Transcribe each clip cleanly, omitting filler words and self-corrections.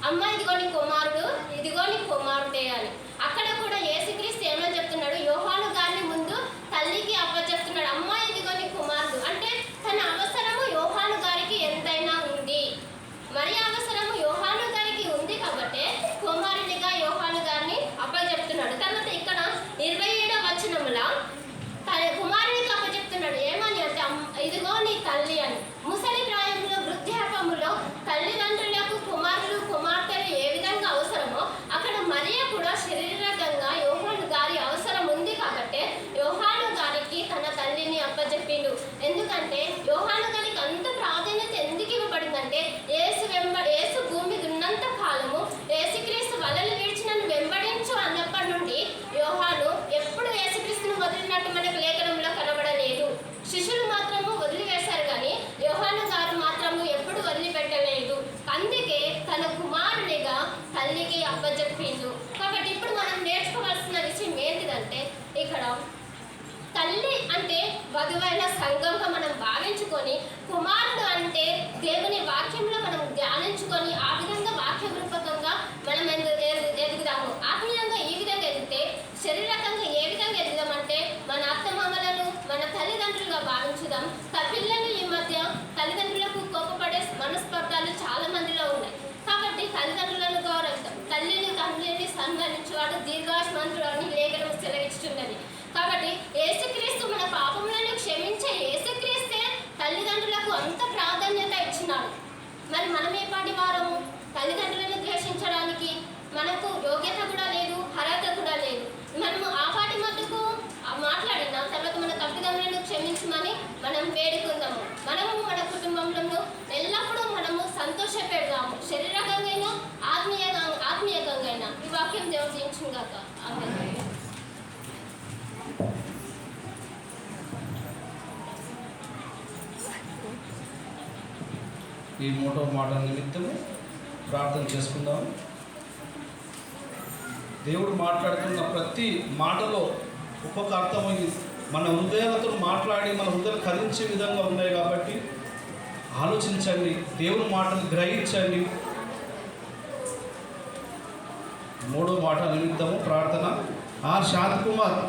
అమ్మ ఇదిగో నీ కుమారుడు, ఇదిగో నీ కుమారుడే అని. అక్కడ కూడా యేసుక్రీస్తు ఏమని చెప్తున్నాడు? యోహాను గారిని ముందు తల్లికి అప్పచెప్తున్నాడు. అమ్మ ఇదిగో నీ కుమారుడు అంటే తన అవసరము యోహాను గారికి ఎంతైనా ఉంది. మరి అవసరము యోహాను గారికి ఉంది కాబట్టి కుమారునిగా యోహాను గారిని అప్పచెప్తున్నాడు. తర్వాత ఇక్కడ 27వ వచనములో కుమారునికి అప్పచెప్తున్నాడు. ఏమని అంటే ఇదిగో నీ తల్లి అని. ముసలి ప్రాయంలో వృద్ధాపములో తల్లిదండ్రులకు కుమారులు కుమార్తెలు ఏ విధంగా అవసరమో అక్కడ మరియ కూడా శరీరకంగా యోహాను గారి అవసరం ఉంది కాబట్టి యోహాను గారికి తన తల్లిని అప్పచెప్పిండు. ఎందుకంటే యోహాను గారికి అంత ప్రాధాన్యత ఎందుకు ఇవ్వబడిందంటే యేసు భూమి ఉన్నంత కాలము యేసుక్రీస్తు వలలు విడిచి నన్ను వెంబడించు అన్నప్పటి నుండి యోహాను ఎప్పుడు యేసుక్రీస్తును వదిలినట్టు మనకు లేఖనంలో కనబడలేదు. శిష్యులు మాత్రము వదిలివేశారు కానీ యోహాను గారు మాత్రము ఎప్పుడు వదిలిపెట్టలేదు. అందుకే తన కుమారునిగా తల్లికి అప్పచెప్పిండు. కాబట్టి ఇప్పుడు మనం నేర్చుకోవాల్సిన విషయం ఏంటిదంటే ఇక్కడ తల్లి అంటే వధువైన సంఘంగా మనం భావించుకొని, కుమారుడు అంటే దేవుని వాక్యంలో మనం ధ్యానించుకొని ఆ విధంగా వాక్య రూపకంగా మనం ఎదుగుదాము. ఆత్మీయంగా ఈ విధంగా ఎదిగితే శరీరకంగా ఏ విధంగా ఎదుగుదామంటే మన అత్తమామలను మన తల్లిదండ్రులుగా భావించుదాం. పిల్లలు ఈ మధ్య తల్లిదండ్రులకు కోపపడే మనస్పర్ధాలు చాలా మందిలో ఉన్నాయి. కాబట్టి తల్లిదండ్రులను గౌరవిద్దాం. తల్లిని తండ్రిని సన్మానించేవాడు దీర్ఘాయుష్మంతుడు అని లేఖనం సెలవిస్తున్నది. కాబట్టి యేసుక్రీస్తు మన పాపములను క్షమించే యేసుక్రీస్తే తల్లిదండ్రులకు అంత ప్రాధాన్యత ఇచ్చినాడు. మరి మనం ఏ పాటి వారము? తల్లిదండ్రులను ద్వేషించడానికి మనకు యోగ్యత కూడా లేదు, అర్హత కూడా లేదు. మనము ఆ పాటి మట్టుకు మాట్లాడినా తర్వాత మన తల్లిదండ్రులను క్షమించమని మనం వేడుకుందాము. మనము మన కుటుంబంలో ఎల్లప్పుడూ మనము సంతోష పెడదాము. శరీరకంగా ఆత్మీయంగా ఈ వాక్యం దేవుడు దించుగాక. ఆమేన్. ఈ 3వ మాట నిమిత్తము ప్రార్థన చేసుకుందాం. దేవుడు మాట్లాడుతున్న ప్రతి మాటలో ఒక్కొక్క అర్థమైంది. మన హృదయాలతో మాట్లాడి మన హృదయాలు కదిలించే విధంగా ఉన్నాయి కాబట్టి ఆలోచించండి, దేవుని మాటలు గ్రహించండి. 3వ మాట నిమిత్తము ప్రార్థన. శాంత్ కుమార్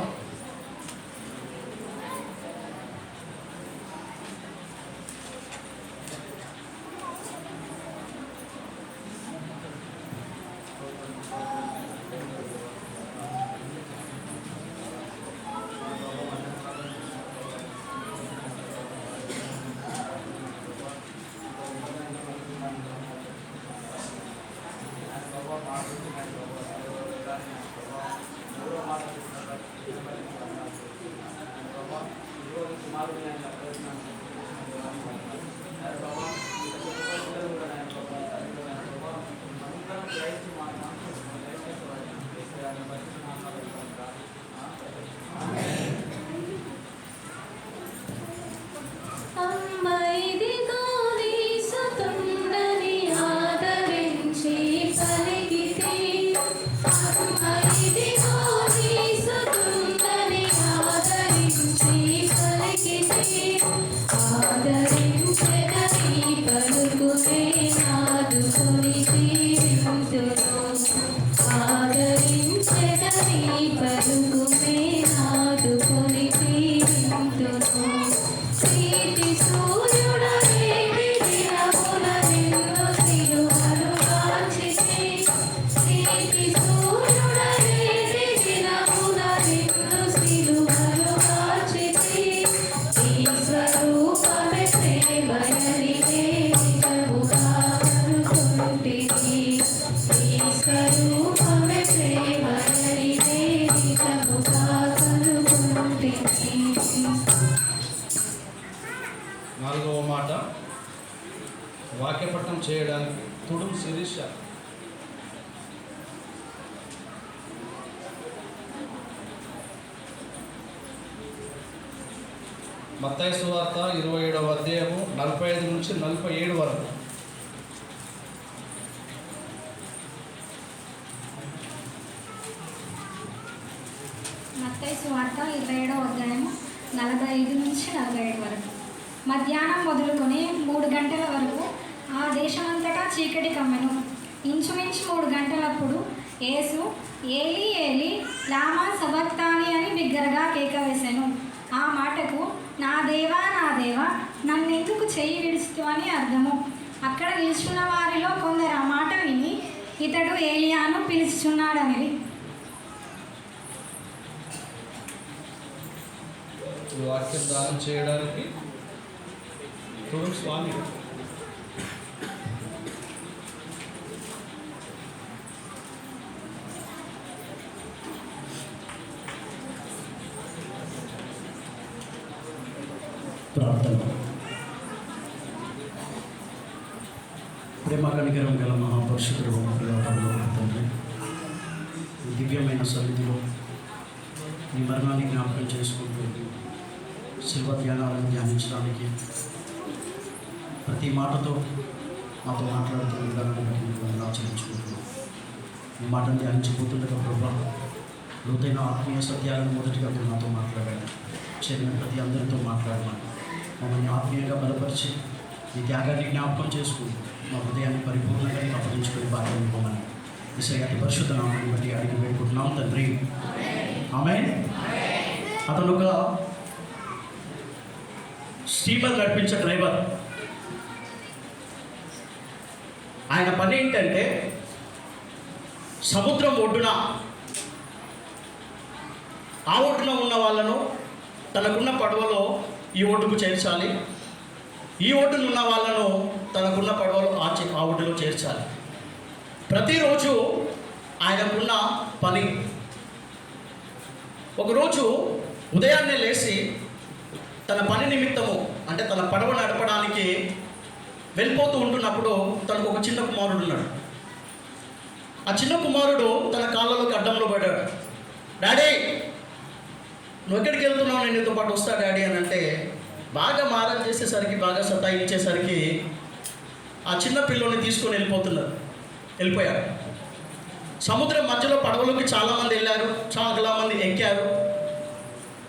వాక్యపట్నం చేయడానికి తుడుం శిరీష. మత్తయి సువార్త 27వ అధ్యాయము 45 నుంచి 47 వరకు. మత్తయి సువార్త 27వ అధ్యాయము 45 నుంచి 47 వరకు. మధ్యాహ్నం మొదలుకొని 3 గంటల వరకు ఆ దేశమంతటా చీకటి కమ్మెను. ఇంచుమించు 3 గంటలప్పుడు యేసు ఏలి ఏలి లామా సబక్తాని అని బిగ్గరగా కేక వేసెను. ఆ మాటకు నా దేవా నన్నెందుకు చెయ్యి విడుస్తూ అని అర్థము. అక్కడ నిల్చున్న వారిలో కొందరు ఆ మాట విని ఇతడు ఏలియాను పిలుచుచున్నాడని. వాక్యం దానం చేయడానికి చూడండి స్వామి. ప్రార్థన. ప్రేమ కనికరం గల మహాపరిశుద్ధుడు తండ్రి, ఈ దివ్యమైన సన్నిధిలో నీ మరణాన్ని జ్ఞాపకం చేసుకుంటూ శిల్వ ధ్యానాలను ధ్యానించడానికి ప్రతి మాటతో మాతో మాట్లాడుతున్న విధానాన్ని బట్టి మిమ్మల్ని ఆచరించుకుంటున్నాం. ఈ మాటను ధ్యానించిపోతుండగా ప్రభావ లోతైన ఆత్మీయ సత్యాలను మొదటిగా మీరు నాతో మాట్లాడాలి. చేరిన ప్రతి అందరితో మాట్లాడమని మమ్మల్ని ఆత్మీయంగా బలపరిచి ఈ త్యాగాన్ని జ్ఞాపకం చేసుకుంటూ మా హృదయాన్ని పరిపూర్ణంగా అప్పగించుకుని బాధ్యత ఇవ్వమని ఈసారి పరిశుద్ధ నామాన్ని బట్టి అడిగి వేడుకుంటున్నాం తండ్రి. ఆమేన్. అతను ఒక స్టీమర్ నడిపించే డ్రైవర్. ఆయన పని ఏంటంటే సముద్రం ఒడ్డున ఆ ఒడ్డున ఉన్న వాళ్ళను తనకున్న పడవలో ఈ ఒడ్డుకు చేర్చాలి, ఈ ఒడ్డున ఉన్న వాళ్ళను తనకున్న పడవలో ఆ ఒడ్డులో చేర్చాలి. ప్రతిరోజు ఆయనకున్న పని. ఒకరోజు ఉదయాన్నే లేచి తన పని నిమిత్తము అంటే తన పడవ నడపడానికి వెళ్ళిపోతూ ఉంటున్నప్పుడు తనకు ఒక చిన్న కుమారుడు ఉన్నాడు. ఆ చిన్న కుమారుడు తన కాళ్ళలోకి అడ్డంలో పడ్డాడు. డాడీ నువ్వు ఎక్కడికి వెళ్తున్నావు, నేను నీతో పాటు వస్తా డాడీ అని అంటే బాగా మారం చేసేసరికి, బాగా సతాయించేసరికి ఆ చిన్న పిల్లోని తీసుకొని వెళ్ళిపోయాడు. సముద్రం మధ్యలో పడవలోకి చాలామంది వెళ్ళారు, చాలామంది ఎక్కారు.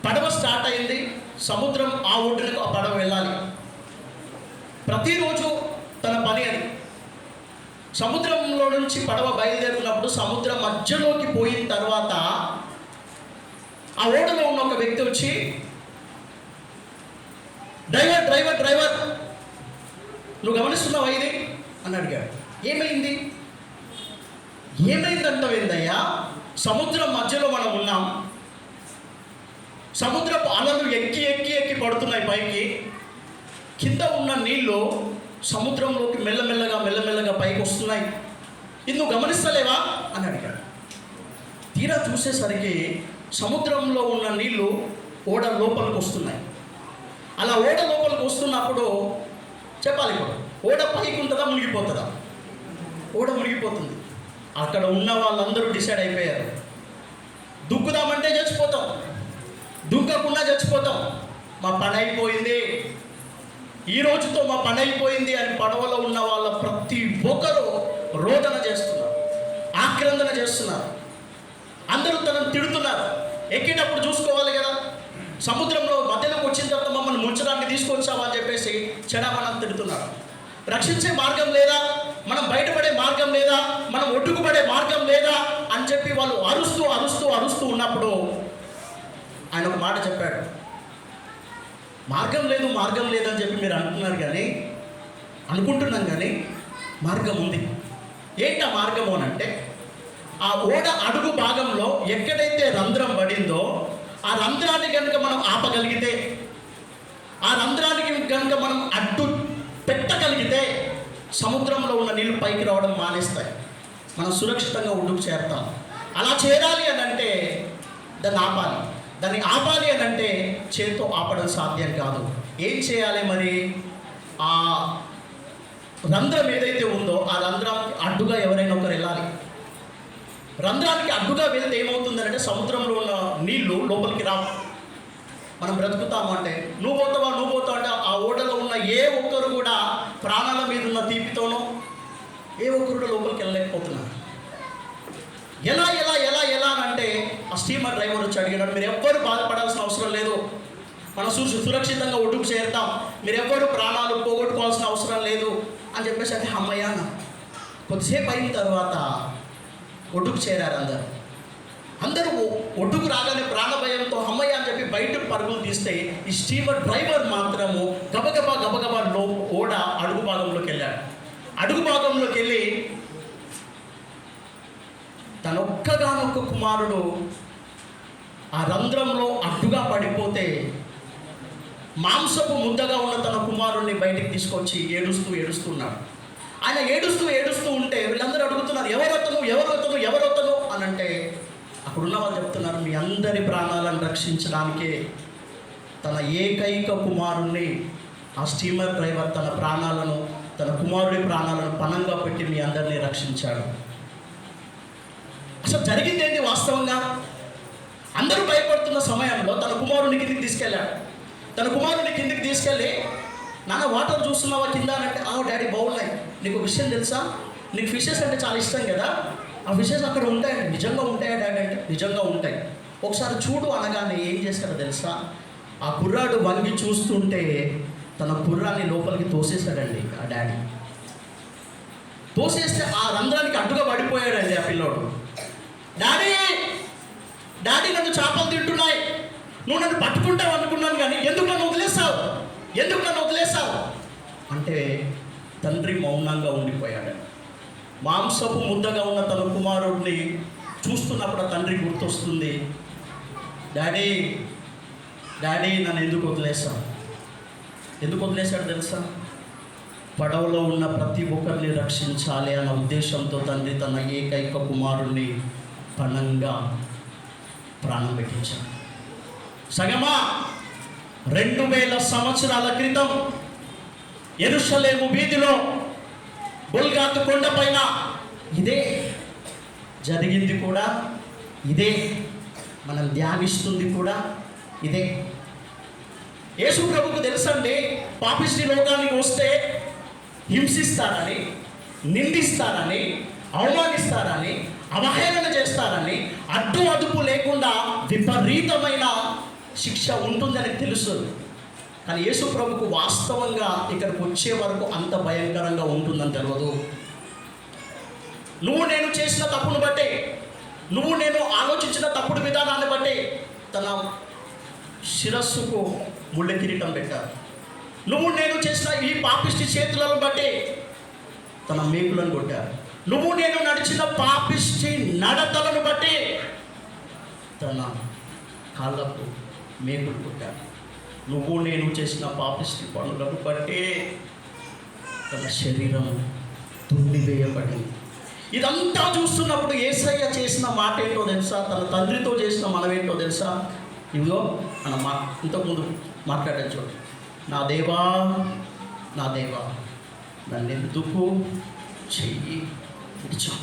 పడవ స్టార్ట్ అయింది. సముద్రం ఆ ఒడ్డునకు ఆ పడవ వెళ్ళాలి. ప్రతిరోజు తన పని అది. సముద్రంలో నుంచి పడవ బయలుదేరుతున్నప్పుడు సముద్రం మధ్యలోకి పోయిన తర్వాత ఆ ఓడలో ఉన్న ఒక వ్యక్తి వచ్చి డ్రైవర్ డ్రైవర్ డ్రైవర్ నువ్వు గమనిస్తున్నావా ఇది అని అడిగాడు. ఏమైందంటావేందయ్యా? సముద్రం మధ్యలో మనం ఉన్నాం. సముద్రపు అలలు ఎక్కి ఎక్కి ఎక్కి పడుతున్నాయి పైకి. కింద ఉన్న నీళ్ళు సముద్రంలోకి మెల్లమెల్లగా పైకి వస్తున్నాయి. ఇది నువ్వు గమనిస్తలేవా అని అడిగాడు. తీరా చూసేసరికి సముద్రంలో ఉన్న నీళ్లు ఓడ లోపలికి వస్తున్నాయి. అలా ఓడ లోపలికి వస్తున్నప్పుడు చెప్పాలి, ఇప్పుడు ఓడ పైకి ఉంటుందా మునిగిపోతుందా? ఓడ మునిగిపోతుంది. అక్కడ ఉన్న వాళ్ళందరూ డిసైడ్ అయిపోయారు, దుక్కుదామంటే చచ్చిపోతాం, దుక్కకుండా చచ్చిపోతాం, మా పని అయిపోయింది, ఈ రోజుతో మా పని అయిపోయింది అని పడవలో ఉన్న వాళ్ళ ప్రతి ఒక్కరూ రోదన చేస్తున్నారు, ఆక్రందన చేస్తున్నారు. అందరూ తనను తిడుతున్నారు. ఎక్కేటప్పుడు చూసుకోవాలి కదా, సముద్రంలో మధ్యలోకి వచ్చిన తర్వాత మమ్మల్ని ముంచడానికి తీసుకొచ్చామా అని చెప్పేసి చెడామణం తిడుతున్నారు. రక్షించే మార్గం లేదా, మనం బయటపడే మార్గం లేదా, మనం ఒడ్డుకుపడే మార్గం లేదా అని చెప్పి వాళ్ళు అరుస్తూ ఉన్నప్పుడు ఆయన ఒక మాట చెప్పాడు. మార్గం లేదు అని చెప్పి మీరు అనుకుంటున్నాం కానీ మార్గం ఉంది. ఏంటి ఆ మార్గము అని అంటే, ఆ ఓడ అడుగు భాగంలో ఎక్కడైతే రంధ్రం పడిందో ఆ రంధ్రాన్ని కనుక మనం ఆపగలిగితే, ఆ రంధ్రానికి కనుక మనం అడ్డు పెట్టగలిగితే సముద్రంలో ఉన్న నీళ్లు పైకి రావడం మానేస్తాయి, మనం సురక్షితంగా ఒడ్డుకు చేరుతాం. అలా చేరాలి అని అంటే దాన్ని ఆపాలి అని అంటే చేతితో ఆపడం సాధ్యం కాదు. ఏం చేయాలి మరి? ఆ రంధ్రం ఏదైతే ఉందో ఆ రంధ్రానికి అడ్డుగా ఎవరైనా ఒకరు వెళ్ళాలి. రంధ్రానికి అడ్డుగా వెళ్తే ఏమవుతుందంటే సముద్రంలో ఉన్న నీళ్లు లోపలికి రావు. మనం బ్రతుకుతాము అంటే నువ్వు పోతావా అంటే ఆ ఓడలో ఉన్న ఏ ఒక్కరు కూడా ప్రాణాల మీద ఉన్న తీపితోనో ఏ ఒక్కరు లోపలికి వెళ్ళలేకపోతున్నారు. ఎలా అంటే ఆ స్టీమర్ డ్రైవర్ వచ్చి అడిగినాడు, మీరు ఎవ్వరు బాధపడాల్సిన అవసరం లేదు, మనం సురక్షితంగా ఒడ్డుకు చేరుతాం, మీరు ఎవ్వరు ప్రాణాలు పోగొట్టుకోవాల్సిన అవసరం లేదు అని చెప్పేసి అంటే అమ్మయ్య అన్న కొద్దిసేపు అయిన తర్వాత ఒడ్డుకు చేరారు అందరూ ఒడ్డుకు రాగానే ప్రాణభయంతో అమ్మయ్య అని చెప్పి బయటకు పరుగులు తీస్తే ఈ స్టీమర్ డ్రైవర్ మాత్రము గబగబా ఓడ అడుగు భాగంలోకి వెళ్ళాడు. అడుగు భాగంలోకి వెళ్ళి తన ఒక్కగానొక్క కుమారుడు ఆ రంధ్రంలో అడ్డుగా పడిపోతే మాంసపు ముద్దగా ఉన్న తన కుమారుడిని బయటికి తీసుకొచ్చి ఏడుస్తున్నాడు. ఆయన ఏడుస్తూ ఉంటే వీళ్ళందరూ అడుగుతున్నారు, ఎవరొతను అని అంటే అక్కడున్న వాళ్ళు చెప్తున్నారు, మీ అందరి ప్రాణాలను రక్షించడానికే తన ఏకైక కుమారుణ్ణి ఆ స్టీమర్ డ్రైవర్ తన కుమారుడి ప్రాణాలను పణంగా పెట్టి మీ అందరినీ రక్షించాడు. అసలు జరిగింది ఏంటి వాస్తవంగా? అందరూ భయపడుతున్న సమయంలో తన కుమారుని కిందికి తీసుకెళ్ళాడు. తన కుమారుని కిందికి తీసుకెళ్ళి, నాన్న వాటర్ చూస్తున్నావా కింద అని అంటే, డాడీ బాగున్నాయి. నీకు విషయం తెలుసా, నీకు ఫిషెస్ అంటే చాలా ఇష్టం కదా, ఆ ఫిషెస్ అక్కడ ఉంటాయండి. నిజంగా ఉంటాయా డాడీ అంటే, నిజంగా ఉంటాయి. ఒకసారి చూడు అనగానే ఏం చేశాడో తెలుసా, ఆ కుర్రాడు వంగి చూస్తుంటే తన కుర్రాన్ని లోపలికి తోసేశాడండి ఆ డాడీ. తోసేస్తే ఆ రంధ్రానికి అడ్డుగా పడిపోయాడండి ఆ పిల్లోడు. డాడీ నన్ను చేపలు తింటున్నాయి, నువ్వు నన్ను పట్టుకుంటావు అనుకున్నాను, కానీ ఎందుకు నన్ను వదిలేసావు అంటే తండ్రి మౌనంగా ఉండిపోయాడు. మాంసపు ముద్దగా ఉన్న తన కుమారుడిని చూస్తున్నప్పుడు ఆ తండ్రి గుర్తొస్తుంది, డాడీ నన్ను ఎందుకు వదిలేశాడు తెలుసా? పడవలో ఉన్న ప్రతి ఒక్కరిని రక్షించాలి అన్న ఉద్దేశంతో తండ్రి తన ఏకైక కుమారుణ్ణి పణంగా ప్రాణం పెట్టించాడు. సగమా 2000 సంవత్సరాల క్రితం యెరూషలేము వీధిలో గొల్గొతా కొండపైన ఇదే జరిగింది కూడా ఇదే, మనం ధ్యానిస్తుంది కూడా ఇదే. యేసు ప్రభుకు తెలుసండి, పాపిష్టి లోకానికి వస్తే హింసిస్తారని, నిందిస్తారని, అవమానిస్తారని, అవహేళన చేస్తారని, అడ్డు లేకుండా విపరీతమైన శిక్ష ఉంటుందని తెలుసు. కానీ యేసు ప్రభుకు వాస్తవంగా ఇక్కడికి వచ్చే వరకు అంత భయంకరంగా ఉంటుందని తెలియదు. నువ్వు నేను చేసిన తప్పును బట్టి, నువ్వు నేను ఆలోచించిన తప్పుడు విధానాన్ని బట్టి తన శిరస్సుకు ముళ్ళ కిరీటం పెట్టారు. నువ్వు నేను చేసిన ఈ పాపిష్టి చేతులను బట్టి తన మేకులను కొట్టారు. నువ్వు నేను నడిచిన పాపిష్టి నడతలను బట్టి తన కాళ్ళకు మేకులు కొట్టారు. నువ్వు నేను చేసిన పాపిష్టి పనులను బట్టి తన శరీరం తుండివేయబడింది. ఇదంతా చూస్తున్నప్పుడు యేసయ్య చేసిన మాట ఏంటో తెలుసా? తన తండ్రితో చేసిన మనమేంటో తెలుసా? ఇదిగో మన ఇంతకుముందు మాట్లాడే చూడు, నా దేవా నన్ను ఎందుకు చెయ్యి విడిచావు?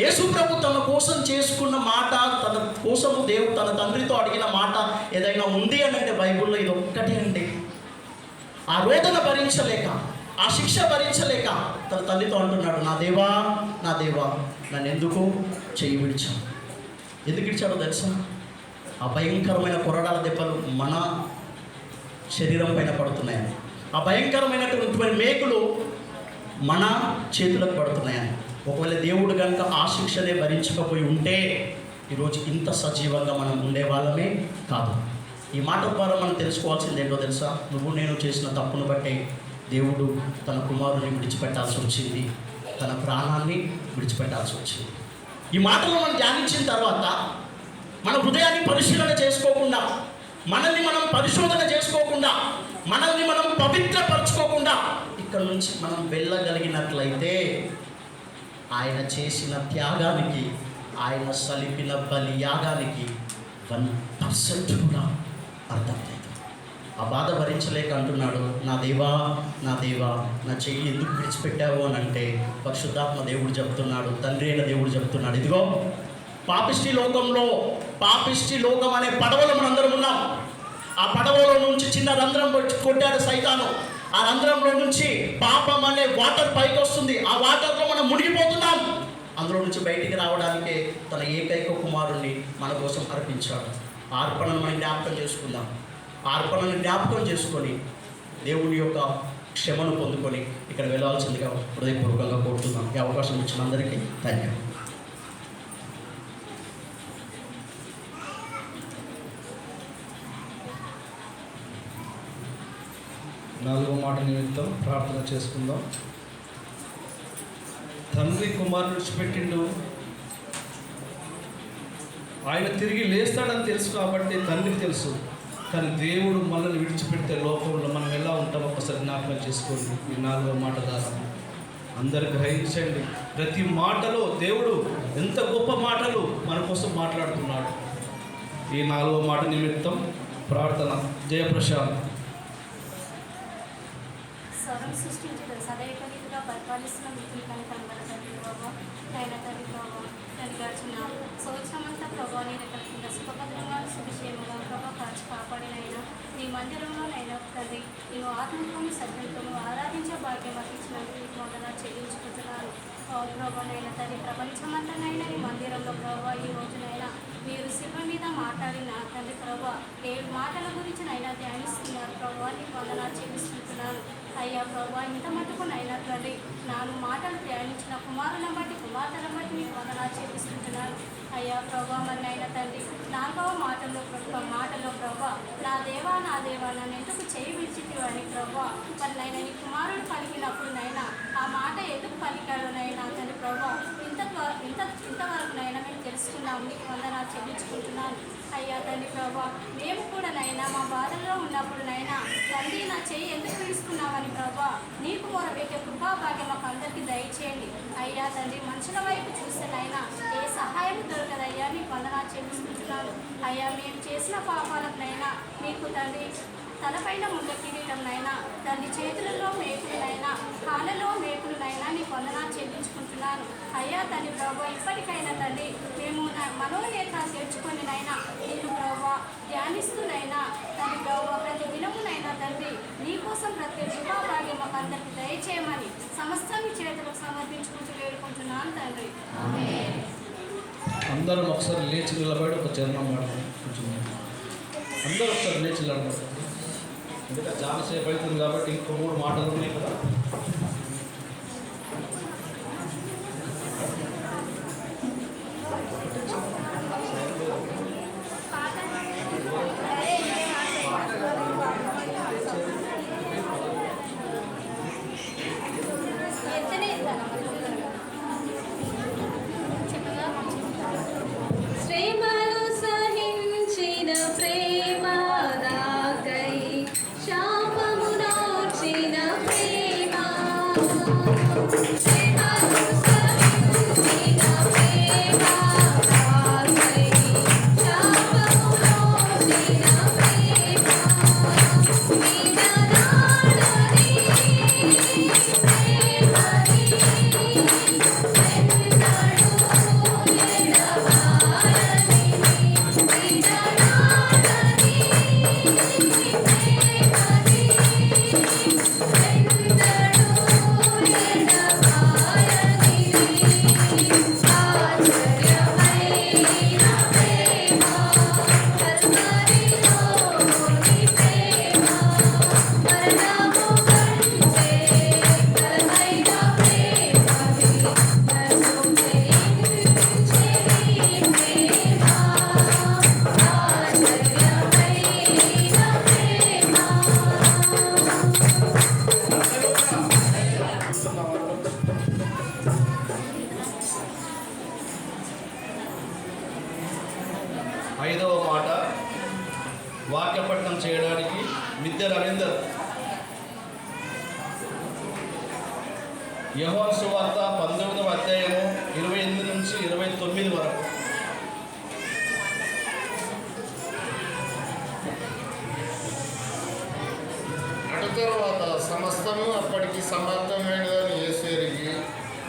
యేసు ప్రభు తన కోసం చేసుకున్న మాట, తన కోసము దేవుడు తన తండ్రితో అడిగిన మాట ఏదైనా ఉంది అని అంటే బైబిల్లో ఇది ఒక్కటే అండి. ఆ రోదన భరించలేక, ఆ శిక్ష భరించలేక తన తండ్రితో అంటున్నాడు, నా దేవా నన్ను ఎందుకు చెయ్యి విడిచావు? ఎందుకు ఇచ్చాడో తెలుసా? ఆ భయంకరమైన కొరడాల దెబ్బలు మన శరీరం పైన పడుతున్నాయని, ఆ భయంకరమైనటువంటి మేకులు మన చేతులకు పడుతున్నాయని. ఒకవేళ దేవుడు కనుక ఆ శిక్షనే భరించకపోయి ఉంటే ఈరోజు ఇంత సజీవంగా మనం ఉండేవాళ్ళమే కాదు. ఈ మాట ద్వారా మనం తెలుసుకోవాల్సింది ఏంటో తెలుసా? నువ్వు నేను చేసిన తప్పును బట్టే దేవుడు తన కుమారుని విడిచిపెట్టాల్సి వచ్చింది, తన ప్రాణాన్ని విడిచిపెట్టాల్సి వచ్చింది. ఈ మాటలు మనం ధ్యానించిన తర్వాత మన హృదయాన్ని పరిశీలన చేసుకోకుండా, మనల్ని మనం పరిశోధన చేసుకోకుండా, మనల్ని మనం పవిత్రపరచుకోకుండా ఇక్కడ నుంచి మనం వెళ్ళగలిగినట్లయితే ఆయన చేసిన త్యాగానికి, ఆయన సలిపిన బలి యాగానికి 1% కూడా అర్థం లేదు. ఆ బాధ భరించలేక అంటున్నాడు, నా దేవా నా చెయ్యి ఎందుకు విడిచిపెట్టావు అని అంటే పరిశుద్ధాత్మ దేవుడు చెప్తున్నాడు, తండ్రి అయిన దేవుడు చెప్తున్నాడు, ఇదిగో పాపిష్టి లోకం అనే పడవలో మనందరం ఉన్నాం. ఆ పడవలో నుంచి చిన్న రంధ్రం కొట్టాడు సైతాను. ఆ రంధ్రంలో నుంచి పాపం అనే వాటర్ పైకి వస్తుంది. ఆ వాటర్లో మనం మునిగిపోతున్నాం. అందులో నుంచి బయటికి రావడానికే తన ఏకైక కుమారుణ్ణి మన కోసం అర్పించాడు. ఆ అర్పణను మనం జ్ఞాపకం చేసుకుందాం. ఆ అర్పణను జ్ఞాపకం చేసుకొని దేవుని యొక్క క్షమను పొందుకొని ఇక్కడ వెళ్ళాల్సిందిగా హృదయపూర్వకంగా కోరుతున్నాం. ఈ అవకాశం ఇచ్చిన అందరికీ ధన్యవాదాలు. నాలుగో మాట నిమిత్తం ప్రార్థన చేసుకుందాం. తండ్రి కుమారుడు విడిచిపెట్టిండు, ఆయన తిరిగి లేస్తాడని తెలుసు కాబట్టి తండ్రికి తెలుసు. కానీ దేవుడు మనల్ని విడిచిపెడితే లోకంలో మనం ఎలా ఉంటామో ఒకసారి జ్ఞాపకం చేసుకోండి. ఈ నాలుగో మాట ద్వారా అందరు గ్రహించండి. ప్రతి మాటలో దేవుడు ఎంత గొప్ప మాటలు మన కోసం మాట్లాడుతున్నాడు. ఈ నాలుగో మాట నిమిత్తం ప్రార్థన. జయప్రశాంత్. స్వరం సృష్టించడం సదైకరీతిగా పరిపాలిస్తున్న మిత్రులు కనుక తండ్రి బాబా ఆయన తండ్రి బాబా తండ్రి గడిచిన సంవత్సరమంతా ప్రభావ నేను కలిగిన సుఖభద్రంగా సుభిక్షేమంగా ప్రభావ కాచి కాపాడినైనా నీ మందిరంలోనైనా తండ్రి నేను ఆత్మతోను సభ్యులతోనూ ఆరాధించే భాగ్యం ఇచ్చినందుకు నీకు వందనాలు చెల్లించుకుంటున్నాను. ప్రభావనైనా తండ్రి ప్రపంచమంతానైనా నీ మందిరంలో ప్రభావ ఈ రోజునైనా మీరు శిల్వ మీద మాట్లాడిన తండ్రి ప్రభావ ఏ మాటల గురించి నైనా ధ్యానిస్తున్నారు ప్రభావ నీకు వందనాలు చెల్లిస్తుంటున్నాను. అయ్యా ప్రభావ ఇంత మటుకునైనా తండ్రి నాను మాటలు ధ్యానించిన కుమారులను బట్టి కుమార్తెలను బట్టి నీకు వందనాలు చెల్లిస్తుంటున్నాను. అయ్యా ప్రభావ మరి అయినా తండ్రి నాలుగవ మాటలో ప్రభావ నా దేవా నన్ను ఎందుకు చేయి విడిచితివి అని ప్రభావ మరి నైనా నీ కుమారుడు పలికినప్పుడు నైనా ఆ మాట ఎందుకు పలికాడు నైనా తండ్రి ప్రభావ ఇంతవరకు నైనా మేము తెలుసుకున్నాము. నీకు వందనాలు చెల్లించుకుంటున్నాను. అయ్యా తండ్రి ప్రభావ మేము కూడా నైనా మా బాధల్లో ఉన్నప్పుడు నైనా తండ్రి నా చెయ్యి ఎందుకు విడుచుకున్నామని ప్రభావ నీకు మొరబెట్టే కృపాభాగ్యం మాకు అందరికీ దయచేయండి. అయ్యా తండ్రి మనుషుల వైపు చూస్తేనైనా ఏ సహాయం దొరకదయ్యా నీకు వందనాలు చెల్లించుకుంటున్నాను. అయ్యా మేము చేసిన పాపాలనైనా మీకు తండ్రి తలపైన ముండ కిరీటంనైనా తండ్రి చేతులలో మేకులనైనా కాళ్ళలో మేకులనైనా నీకు వందనాలు చెల్లించుకుంటున్నాను. అయ్యా తండ్రి ప్రభావ ఇప్పటికైనా తండ్రి మేము మనోనేత్రాలు తెచ్చుకొనినైనా నిన్ను ప్రభావ ధ్యానిస్తూనైనా తండ్రి ప్రభావ ప్రతి దినమునైనా తండ్రి నీకోసం ప్రతి కృపాభాగ్యం మాకు అందరికీ దయచేయమని సమస్తం మీ చేతులకు సమర్పించుకుంటూ వేడుకుంటున్నాను తండ్రి. అందరం ఒకసారి లేచి నిలబడి ఒక చరణం పాడుతుంది. అందరూ ఒకసారి లేచి నిలబడతారు. ఎందుకంటే చాలాసేపు అవుతుంది కాబట్టి ఇంకో 3 మాటలు ఉన్నాయి కదా. ఐదవ మాట వాక్యపట్నం చేయడానికి మిద్దె రవీందర్. యోహాను సువార్త 19వ అధ్యాయము 28 నుంచి 29 వరకు. అటు తరువాత సమస్తము అప్పటికి సమాప్తమైనదని యేసు ఎరిగి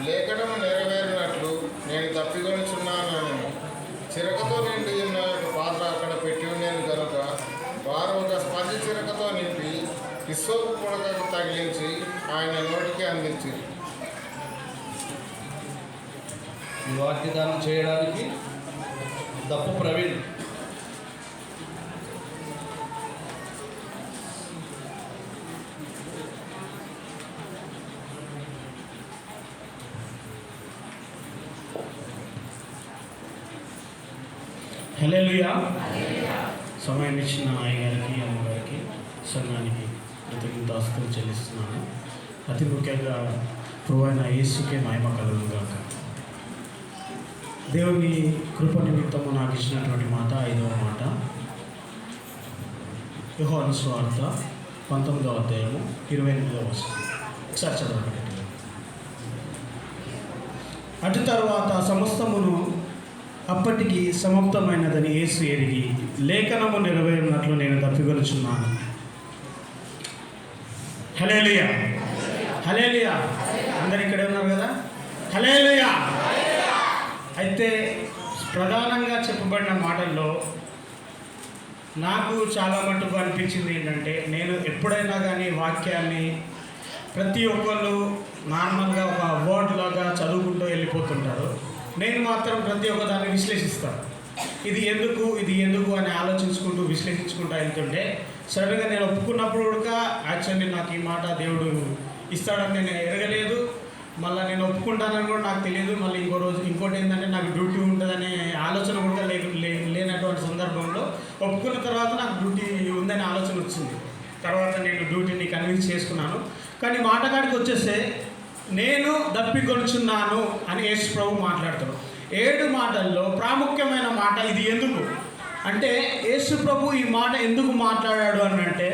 లేఖనము నెరవేరినట్లు నేను తప్పికొనిచున్నానని చిరకతో నిండి ఉన్న ఒక పాత్ర అక్కడ పెట్టి ఉండేది కనుక వారు ఒక స్పంజి చిరకతో నింపి హిస్సోపు పుడకకు తగిలించి ఆయన నోటికి అందించారు. ఈ వాక్యదానం చేయడానికి దప్పు ప్రవీణ్. హల్లెలూయా. సమయం ఇచ్చిన అయ్యగారికి, అమ్మగారికి, సంఘానికి కృతజ్ఞతాస్తుతులు చెల్లిస్తున్నాను. అతి ముఖ్యంగా ప్రభువైన యేసుకే మహిమ కలుగును గాక. దేవుని కృప నిమిత్తము నాకు ఇచ్చినటువంటి మాట 5వ మాట, యోహాను సువార్త 19వ అధ్యాయము 28వ వచనం. ఒకసారి చదవండి. అటు తర్వాత సమస్తమును అప్పటికి సమాప్తమైనదని యేసు ఎరిగి లేఖనము నెరవేరినట్లు నేను తప్పికొనుచున్నాను. హల్లెలూయా, హల్లెలూయా. అందరు ఇక్కడే ఉన్నారు కదా, హల్లెలూయా. అయితే ప్రధానంగా చెప్పబడిన మాటల్లో నాకు చాలా మటుకు అనిపించింది ఏంటంటే, నేను ఎప్పుడైనా కానీ వాక్యాన్ని ప్రతి ఒక్కళ్ళు నార్మల్గా ఒక వర్డ్ లాగా చదువుకుంటూ వెళ్ళిపోతుంటారు. నేను మాత్రం ప్రతి ఒక్క దాన్ని విశ్లేషిస్తాను. ఇది ఎందుకు అని ఆలోచించుకుంటూ విశ్లేషించుకుంటూ వెళ్తుంటే సడన్గా నేను ఒప్పుకున్నప్పుడు కూడా యాక్చువల్లీ నాకు ఈ మాట దేవుడు ఇస్తాడని నేను ఎరగలేదు. మళ్ళీ నేను ఒప్పుకుంటానని కూడా నాకు తెలియదు. మళ్ళీ ఇంకోటి ఏంటంటే నాకు డ్యూటీ ఉంటుందనే ఆలోచన కూడా లేనటువంటి సందర్భంలో ఒప్పుకున్న తర్వాత నాకు డ్యూటీ ఉందనే ఆలోచన వచ్చింది. తర్వాత నేను డ్యూటీని కన్విన్స్ చేసుకున్నాను. కానీ మాటగాడికి వచ్చేస్తే నేను దప్పికొనుచున్నాను అని యేసు ప్రభు మాట్లాడతాడు. 7 మాటల్లో ప్రాముఖ్యమైన మాట ఇది. ఎందుకు అంటే యేసు ప్రభు ఈ మాట ఎందుకు మాట్లాడాడు అని అంటే,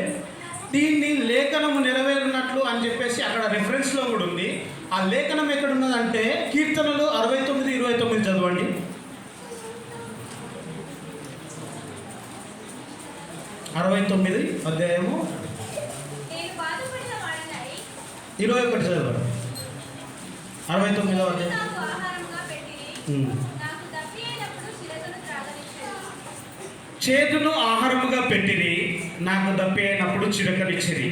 దీన్ని లేఖనము నెరవేరినట్లు అని చెప్పేసి అక్కడ రెఫరెన్స్లో కూడా ఉంది. ఆ లేఖనం ఎక్కడున్నదంటే కీర్తనలు 69:29 చదవండి. 69 అధ్యాయము 21 చదవండి. 69వ అధ్యాయం. చేతును ఆహారముగా పెట్టిరి, నాకు దప్పి అయినప్పుడు చిరకనిచ్చిరి.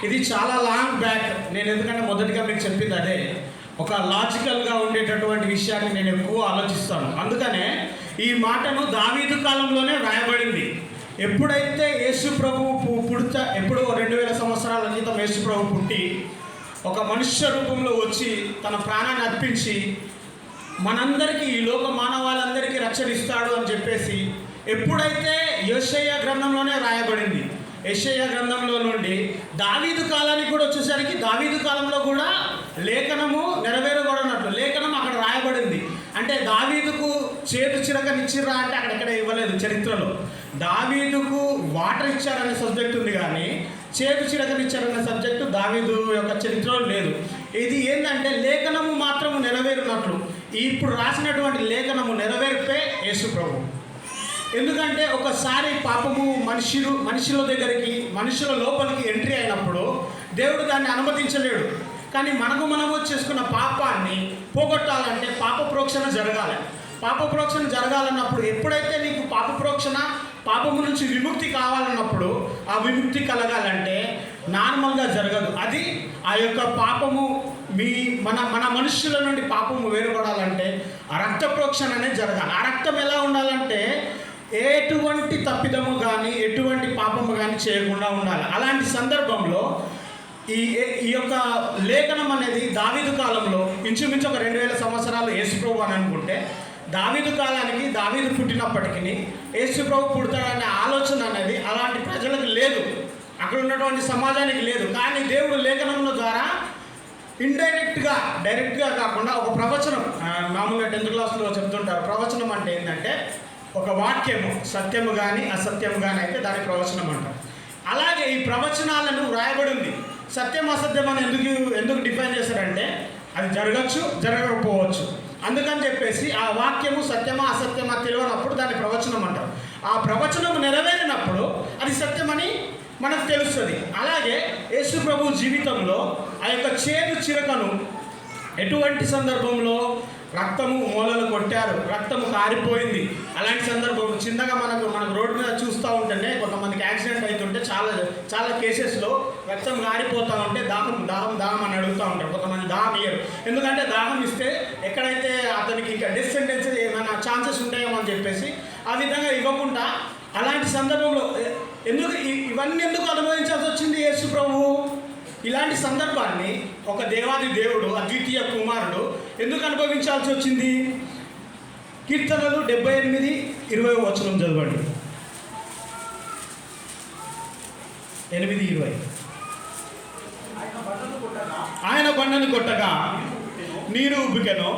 ఇది చాలా లాంగ్ బ్యాక్. నేను ఎందుకంటే మొదటిగా మీకు చెప్పింది అదే, ఒక లాజికల్గా ఉండేటటువంటి విషయాన్ని నేను ఎక్కువ ఆలోచిస్తాను. అందుకనే ఈ మాటను దావీదు కాలంలోనే రాయబడింది. ఎప్పుడైతే యేసు ప్రభు ఎప్పుడో 2000 సంవత్సరాల క్రితం యేసు ప్రభు పుట్టి ఒక మనుష్య రూపంలో వచ్చి తన ప్రాణాన్ని అర్పించి మనందరికీ, ఈ లోక మానవాళ్ళందరికీ రక్షణ ఇస్తాడు అని చెప్పేసి ఎప్పుడైతే యెషయా గ్రంథంలోనే రాయబడింది. యెషయా గ్రంథంలో నుండి దావీదు కాలానికి కూడా వచ్చేసరికి దావీదు కాలంలో కూడా లేఖనము నెరవేరబడినట్లు లేఖనం అక్కడ రాయబడింది. అంటే దావీదుకు చేతు చిరకనిచ్చిర్రా అంటే అక్కడెక్కడ ఇవ్వలేదు చరిత్రలో. దావీదుకు వాటర్ ఇచ్చారనే సబ్జెక్ట్ ఉంది, కానీ చేతు చిరకనిచ్చారనే సబ్జెక్టు దావీదు యొక్క చరిత్రలో లేదు. ఇది ఏంటంటే లేఖనము మాత్రము నెరవేరినట్లు. ఇప్పుడు రాసినటువంటి లేఖనము నెరవేర్పే యేసు ప్రభు. ఎందుకంటే ఒకసారి పాపము మనుషుల దగ్గరికి, మనుషుల లోపలికి ఎంట్రీ అయినప్పుడు దేవుడు దాన్ని అనుమతించలేడు. కానీ మనము చేసుకున్న పాపాన్ని పోగొట్టాలంటే పాప ప్రోక్షణ జరగాలి. పాప ప్రోక్షణ జరగాలన్నప్పుడు ఎప్పుడైతే నీకు పాప ప్రోక్షణ, పాపము నుంచి విముక్తి కావాలన్నప్పుడు ఆ విముక్తి కలగాలంటే నార్మల్గా జరగదు. అది ఆ యొక్క పాపము మన మనుష్యుల నుండి పాపము వేరుపడాలంటే ఆ రక్త ప్రోక్షణ అనేది జరగాలి. ఆ రక్తం ఎలా ఉండాలంటే ఎటువంటి తప్పిదము కానీ ఎటువంటి పాపము కానీ చేయకుండా ఉండాలి. అలాంటి సందర్భంలో ఈ యొక్క లేఖనం అనేది దావీదు కాలంలో ఇంచుమించు ఒక 2000 సంవత్సరాలు యేసుప్రభు అని అనుకుంటే, దావీదు కాలానికి దావీదు పుట్టినప్పటికీ యేసుప్రభు పుడతాడనే ఆలోచన అనేది అలాంటి ప్రజలకు లేదు, అక్కడ ఉన్నటువంటి సమాజానికి లేదు. కానీ దేవుడు లేఖనంలో ద్వారా ఇండైరెక్ట్గా, డైరెక్ట్గా కాకుండా ఒక ప్రవచనం, మామూలుగా 10th క్లాస్లో చెప్తుంటారు. ప్రవచనం అంటే ఏంటంటే ఒక వాక్యము సత్యము కానీ అసత్యము కానీ అయితే దాని ప్రవచనం అంటారు. అలాగే ఈ ప్రవచనాలను రాయబడింది. సత్యం అసత్యం అని ఎందుకు డిఫైన్ చేశారంటే అది జరగచ్చు, జరగకపోవచ్చు. అందుకని చెప్పేసి ఆ వాక్యము సత్యమా అసత్యమా తెలియనప్పుడు దాన్ని ప్రవచనం అంటారు. ఆ ప్రవచనం నెరవేరినప్పుడు అది సత్యమని మనకు తెలుస్తుంది. అలాగే యేసు ప్రభు జీవితంలో ఆ యొక్క చేదు చిరకను ఎటువంటి సందర్భంలో రక్తము మూలలు కొట్టారు, రక్తము కారిపోయింది. అలాంటి సందర్భం చిన్నగా మనకు రోడ్డు మీద చూస్తూ ఉంటేనే కొంతమందికి యాక్సిడెంట్ అవుతుంటే చాలా కేసెస్లో రక్తం కారిపోతూ ఉంటే దాహం అని అడుగుతూ ఉంటారు. కొంతమంది దాహం ఇయ్యరు. ఎందుకంటే దాహం ఇస్తే ఎక్కడైతే అతనికి ఇంకా డెత్ సెంటెన్స్ ఏమైనా ఛాన్సెస్ ఉంటాయేమో అని చెప్పేసి ఆ విధంగా ఇవ్వకుండా, అలాంటి సందర్భంలో ఇవన్నీ ఎందుకు అనుభవించాల్సి వచ్చింది యేసు ప్రభు? ఇలాంటి సందర్భాన్ని ఒక దేవాది దేవుడు, అద్వితీయ కుమారుడు ఎందుకు అనుభవించాల్సి వచ్చింది? కీర్తనలు 78:20 వచనం చదవండి. 8:20. ఆయన బండను కొట్టగా నీరు ఉబ్బికెను,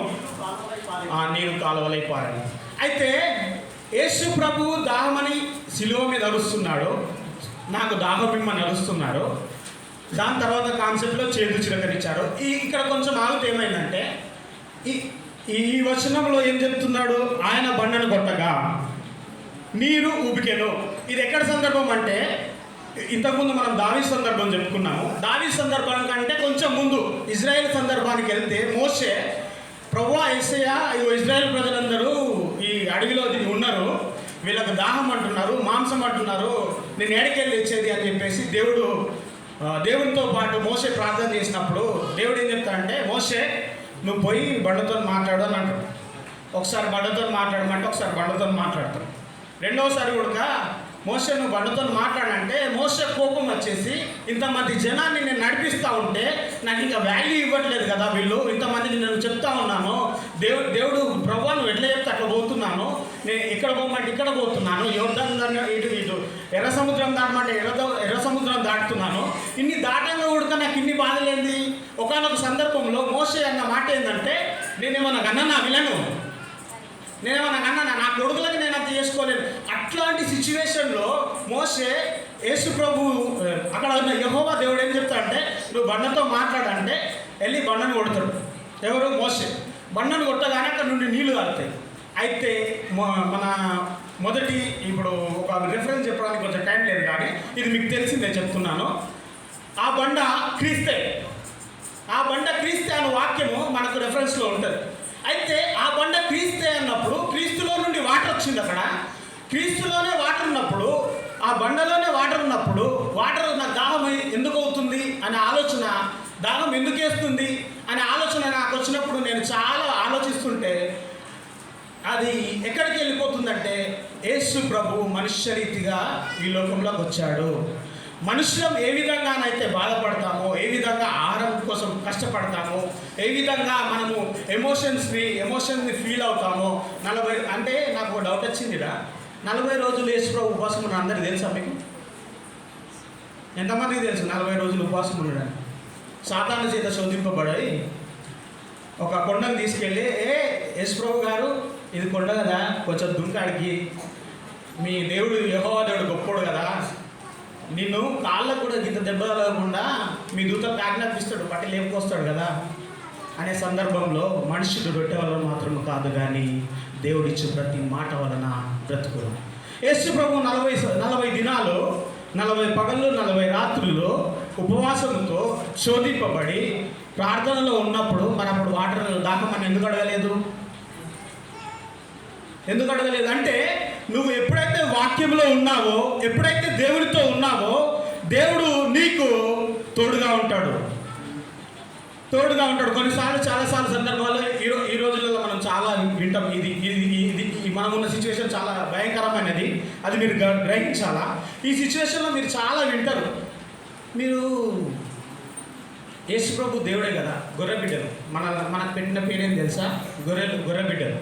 ఆ నీరు కాలువలై పారాను. అయితే యేసు ప్రభువు దాహమని శిలువ మీద అరుస్తున్నాడు, నాకు దాహమిమ్మని అరుస్తున్నాడు. దాని తర్వాత కాన్సెప్ట్లో చేదు చిలకనిచ్చాడు. ఇక్కడ కొంచెం ఆగితే ఏమైందంటే ఈ వచనంలో ఏం చెప్తున్నాడు? ఆయన బండను కొట్టగా నీరు ఉబికెను. ఇది ఎక్కడ సందర్భం అంటే, ఇంతకుముందు మనం దావీదు సందర్భం చెప్పుకున్నాము. దావీదు సందర్భం కంటే కొంచెం ముందు ఇజ్రాయెల్ సందర్భానికి వెళ్తే మోషే, ప్రభువా యేసయ్యా, ఇజ్రాయెల్ ప్రజలందరూ ఈ అడవిలో ఉన్నారు, వీళ్ళకు దాహం అంటున్నారు, మాంసం అంటున్నారు, నేను ఏడికెళ్ళి ఇచ్చేది అని చెప్పేసి దేవునితో పాటు మోషే ప్రార్థన చేసినప్పుడు దేవుడు ఏం చెప్తాడంటే, మోషే నువ్వు పోయి బండతో మాట్లాడు అని అంటాడు. ఒకసారి బండతో మాట్లాడమంటే ఒకసారి బండతో మాట్లాడతాడు. రెండవసారి కూడా మోషే నువ్వు బండతో మాట్లాడంటే మోషే కోపం వచ్చేసి, ఇంతమంది జనాన్ని నేను నడిపిస్తూ ఉంటే నాకు ఇంకా వాల్యూ ఇవ్వట్లేదు కదా, వీళ్ళు ఇంతమందిని నేను చెప్తా ఉన్నాను, దేవుడు ప్రభువా నువ్వు ఎట్లా చెప్తే అట్లా పోతున్నాను, నేను ఇక్కడ పోమంటే ఇక్కడ పోతున్నాను, యోర్దాను ఇటు ఎర్ర సముద్రం దాటమంటే ఎర్ర సముద్రం దాటుతున్నాను, ఇన్ని దాటంగా కూడా నాకు ఇన్ని బాధలేంది. ఒకానొక సందర్భంలో మోషే అన్న మాట ఏంటంటే, నేనేమన్నా కన్నా విలను, నేనేమన్నా కన్నా నా కొడుకులకి నేను అంత చేసుకోలేను. అట్లాంటి సిచ్యువేషన్లో మోషే యేసు ప్రభు అక్కడ ఉన్న యెహోవా దేవుడు ఏం చెప్తాడంటే, నువ్వు బండతో మాట్లాడంటే వెళ్ళి బండను కొడతాడు. ఎవరు? మోషే. బండను కొట్టగానే అక్కడ నుండి నీళ్లు కాలుతాయి. అయితే మన మొదటి ఇప్పుడు ఒక రిఫరెన్స్ చెప్పడానికి కొంచెం టైం లేదు, కానీ ఇది మీకు తెలిసిందే చెప్తున్నాను. ఆ బండ క్రీస్తే, ఆ బండ క్రీస్తే అనే వాక్యము మనకు రెఫరెన్స్లో ఉంటుంది. అయితే ఆ బండ క్రీస్తే అన్నప్పుడు క్రీస్తులో నుండి వాటర్ వచ్చింది. అక్కడ క్రీస్తులోనే వాటర్ ఉన్నప్పుడు, ఆ బండలోనే వాటర్ ఉన్నప్పుడు, వాటర్ నాకు దాహం ఎందుకు అవుతుంది అనే ఆలోచన, దాహం ఎందుకు వేస్తుంది అనే ఆలోచన నాకు వచ్చినప్పుడు నేను చాలా ఆలోచిస్తుంటే అది ఎక్కడికి వెళ్ళిపోతుందంటే, యేసు ప్రభు మనుష్యరీతిగా ఈ లోకంలోకి వచ్చాడు. మనుషులం ఏ విధంగానైతే బాధపడతామో, ఏ విధంగా ఆహారం కోసం కష్టపడతామో, ఏ విధంగా మనము ఎమోషన్స్ని ఫీల్ అవుతామో, అంటే నాకు ఒక డౌట్ వచ్చిందిరా, 40 రోజులు యేసు ప్రభు ఉపవాసం ఉన్నాడు. అందరికీ తెలుసా? మీకు ఎంతమందికి తెలుసు 40 రోజులు ఉపవాసం ఉన్నాడు? సాతాను చేత శోధింపబడి ఒక కొండను తీసుకెళ్ళి, యేసు ప్రభు గారు ఇది కొండ కదా, కొంచెం దుంకాడికి, మీ దేవుడు యెహోవా దేవుడు గొప్పోడు కదా, నిన్ను కాళ్ళకు కూడా గింత దెబ్బ తగలకుండా మీ దూతలకు ఆజ్ఞాపిస్తాడు, పట్టి లేపుకొస్తాడు కదా అనే సందర్భంలో మనుషుడు రొట్టె వలన మాత్రం కాదు కానీ దేవుడిచ్చే ప్రతి మాట వలన బ్రతుకుడు. యేసు ప్రభు 40 దినాలు 40 పగళ్ళు 40 రాత్రులు ఉపవాసంతో శోధింపబడి ప్రార్థనలో ఉన్నప్పుడు మనప్పుడు వాటర్ దాకా మనం ఎందుకు అడగలేదు? అంటే నువ్వు ఎప్పుడైతే వాక్యంలో ఉన్నావో, ఎప్పుడైతే దేవుడితో ఉన్నావో, దేవుడు నీకు తోడుగా ఉంటాడు. కొన్నిసార్లు చాలాసార్లు సందర్భాల్లో ఈ రోజులలో మనం చాలా వింటాం. ఇది మనం ఉన్న సిచ్యువేషన్ చాలా భయంకరమైనది, అది మీరు గ్రహించాలా. ఈ సిచ్యువేషన్లో మీరు చాలా వింటారు. మీరు యేసు ప్రభు దేవుడే కదా, గొర్రె బిడ్డలు. మనకు పెట్టిన పేరేం తెలుసా? గొర్రె బిడ్డలు.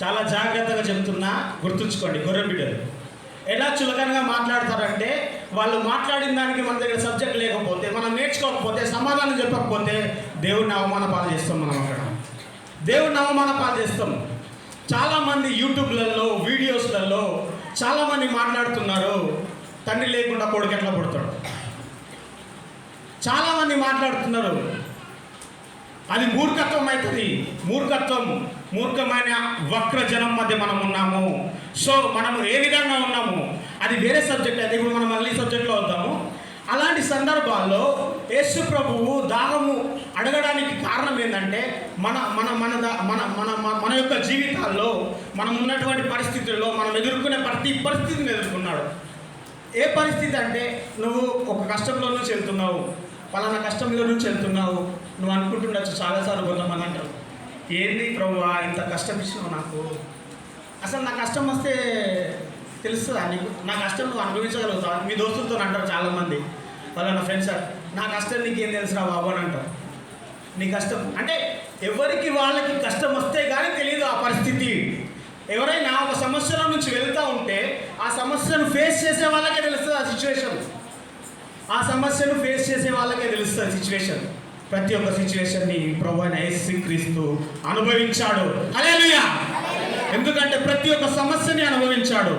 చాలా జాగ్రత్తగా చెప్తున్నా, గుర్తుంచుకోండి. గొర్రె బిడ్డలు ఎలా చులకనగా మాట్లాడతారంటే, వాళ్ళు మాట్లాడిన దానికి మన దగ్గర సబ్జెక్ట్ లేకపోతే, మనం నేర్చుకోకపోతే, సమాధానం చెప్పకపోతే దేవుడిని అవమాన పాలు చేస్తాం. మనం అక్కడ దేవుడిని అవమాన పాలు చేస్తాం. చాలామంది యూట్యూబ్లలో వీడియోస్లలో చాలామంది మాట్లాడుతున్నారు, తండ్రి లేకుండా కొడుకు ఎట్లా పుడతాడు. చాలామంది మాట్లాడుతున్నారు, అది మూర్ఖత్వం అవుతుంది. మూర్ఖమైన వక్ర జనం మధ్య మనం ఉన్నాము. సో మనము ఏ విధంగా ఉన్నాము అది వేరే సబ్జెక్ట్, అది ఇప్పుడు మనం మళ్ళీ సబ్జెక్ట్లో వద్దాము. అలాంటి సందర్భాల్లో యేసు ప్రభువు దాహము అడగడానికి కారణం ఏంటంటే, మన మన మన మన మన మన యొక్క జీవితాల్లో మనం ఉన్నటువంటి పరిస్థితుల్లో మనం ఎదుర్కొనే ప్రతి పరిస్థితిని ఎదుర్కొన్నాడు. ఏ పరిస్థితి అంటే, నువ్వు ఒక కష్టంలో నుంచి వెళ్తున్నావు, పలానా కష్టంలో నుంచి వెళ్తున్నావు, నువ్వు అనుకుంటుండొచ్చు చాలాసార్లు. కొంతమంది అంటారు, ఏంది ప్రభువా ఇంత కష్టం ఇచ్చినావు నాకు, అసలు నా కష్టం వస్తే తెలుస్తుందా నీకు, నా కష్టం నువ్వు అనుభవించగలుగుతావు. మీ దోస్తులతో అంటారు చాలామంది, వాళ్ళ ఫ్రెండ్స్, నా కష్టం నీకేం తెలుసురా బాబు అని అంటారు. నీ కష్టం అంటే ఎవరికి వాళ్ళకి కష్టం వస్తే కానీ తెలియదు ఆ పరిస్థితి. సమస్యను ఫేస్ చేసే వాళ్ళకే తెలుస్తుంది ఆ సిచ్యువేషన్. ఆ సమస్యను ఫేస్ చేసే వాళ్ళకే తెలుస్తుంది సిచ్యువేషన్. ప్రతి ఒక్క సిచ్యువేషన్ని ప్రభు అయిన యేసుక్రీస్తు అనుభవించాడు. హల్లెలూయా. ఎందుకంటే ప్రతి ఒక్క సమస్యని అనుభవించాడు.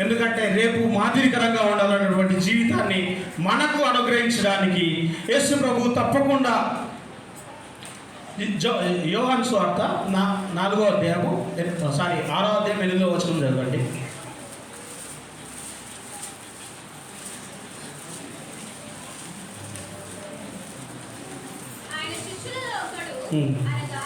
ఎందుకంటే రేపు మాదిరికరంగా ఉండాలన్నటువంటి జీవితాన్ని మనకు అనుగ్రహించడానికి యేసు ప్రభు తప్పకుండా యోహాను సువార్త 4వ అధ్యాయము 6వ అధ్యాయం 8వ వచనం చదవండి. ఆయన శిష్యులలో ఒకడు Hmm. అనగా